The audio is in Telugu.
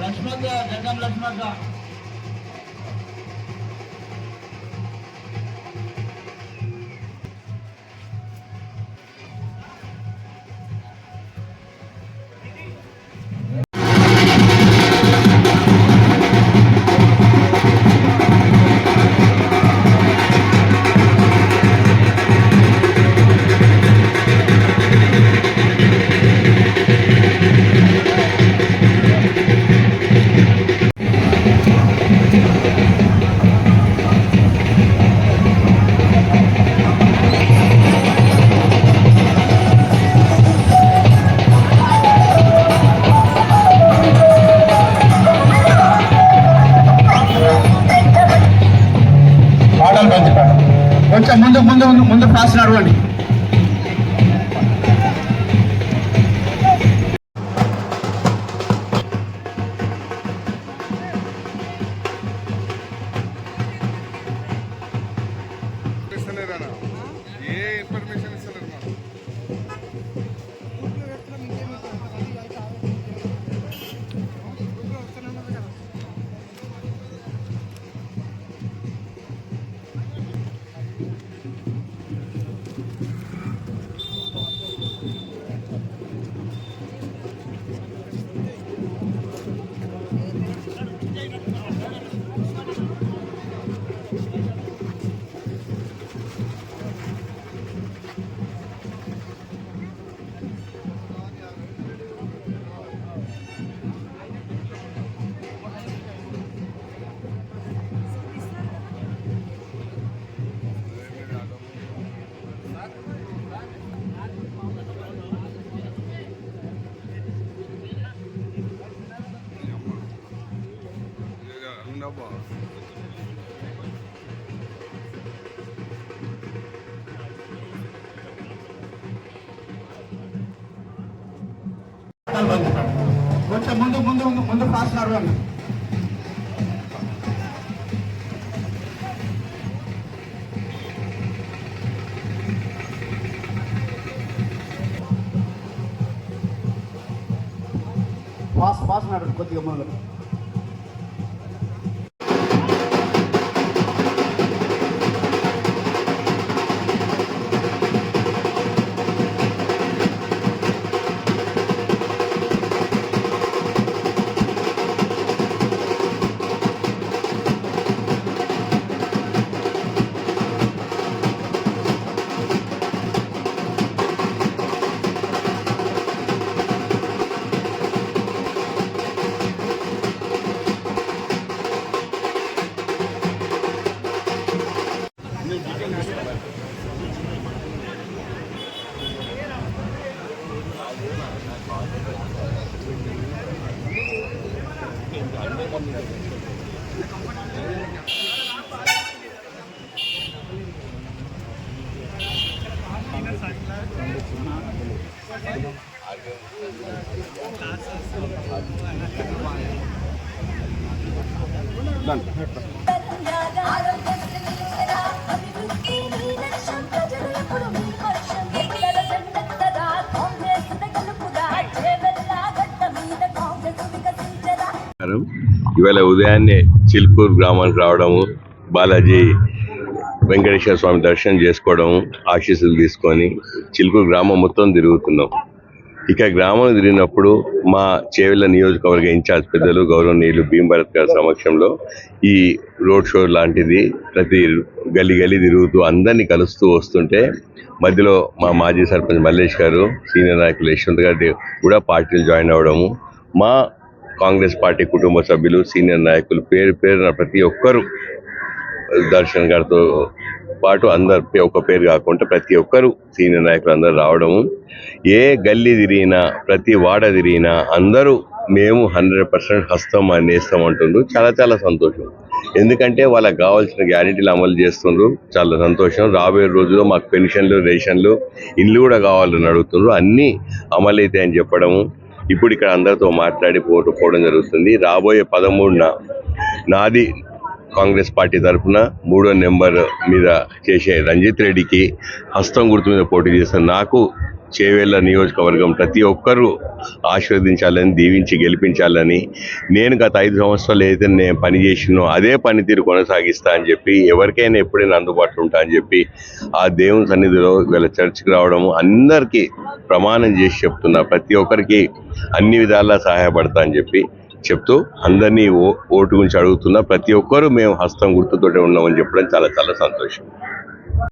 లక్ష్మక్క జగం లక్ష్మక్క కొంచెం ముందు ముందు ముందు పాస్ నడవండి. ఏ ఇన్ఫర్మేషన్ ఇస్తున్నారు కొంచెం ముందు ముందు ముందు పాస్ నడవండి. పాస్ నడవండి కొద్దిగా ముందు. ఇవాళ ఉదయాన్నే చిల్కూరు గ్రామానికి రావడము, బాలాజీ వెంకటేశ్వర స్వామి దర్శనం చేసుకోవడం, ఆశీస్సులు తీసుకొని చిల్కూరు గ్రామం మొత్తం తిరుగుతున్నాం. ఇక గ్రామం తిరిగినప్పుడు మా చేవెళ్ళ నియోజకవర్గ ఇన్ఛార్జ్ పెద్దలు గౌరవనీయులు భీంభరత్ గారి సమక్షంలో ఈ రోడ్ షో లాంటిది ప్రతి గల్లీ గల్లీ తిరుగుతూ అందరినీ కలుస్తూ వస్తుంటే మధ్యలో మా మాజీ సర్పంచ్ మల్లేష్ గారు, సీనియర్ నాయకులు యశ్వంత్ గారు కూడా పార్టీలు జాయిన్ అవ్వడము, మా కాంగ్రెస్ పార్టీ కుటుంబ సభ్యులు సీనియర్ నాయకులు పేరు పేరున ప్రతి ఒక్కరు దర్శన్ గారితో పాటు అందరు ఒక్క పేరు కాకుండా ప్రతి ఒక్కరు సీనియర్ నాయకులు అందరూ రావడము, ఏ గల్లీ తిరిగినా ప్రతి వాడ తిరిగినా అందరూ మేము 100% హస్తం నేస్తామంటుండ్రు. చాలా చాలా సంతోషం. ఎందుకంటే వాళ్ళకి కావాల్సిన గ్యారెంటీలు అమలు చేస్తుండ్రు. చాలా సంతోషం. రాబోయే రోజుల్లో మాకు పెన్షన్లు, రేషన్లు, ఇల్లు కూడా కావాలని అడుగుతుండ్రు. అన్నీ అమలైతే అని చెప్పడము, ఇప్పుడు ఇక్కడ అందరితో మాట్లాడి పోవడం జరుగుతుంది. రాబోయే 13న నాది కాంగ్రెస్ పార్టీ తరఫున 3వ నెంబర్ మీద చేసే రంజిత్ రెడ్డికి హస్తం గుర్తు మీద పోటీ చేస్తాను. నాకు చేవేళ్ల నియోజకవర్గం ప్రతి ఒక్కరూ ఆశీర్వదించాలని, దీవించి గెలిపించాలని, నేను గత 5 సంవత్సరాలు ఏదైతే నేను పని చేసినో అదే పనితీరు కొనసాగిస్తా అని చెప్పి, ఎవరికైనా ఎప్పుడైనా అందుబాటులో ఉంటా అని చెప్పి ఆ దేవుని సన్నిధిలో వీళ్ళ చర్చికి రావడము, అందరికీ ప్రమాణం చేసి చెప్తున్నా, ప్రతి ఒక్కరికి అన్ని విధాలా సహాయపడతా అని చెప్పి చెప్తూ అందరినీ ఓటు గురించి అడుగుతున్నా. ప్రతి ఒక్కరూ మేము హస్తం గుర్తుతోటే ఉన్నామని చెప్పడం చాలా చాలా సంతోషం.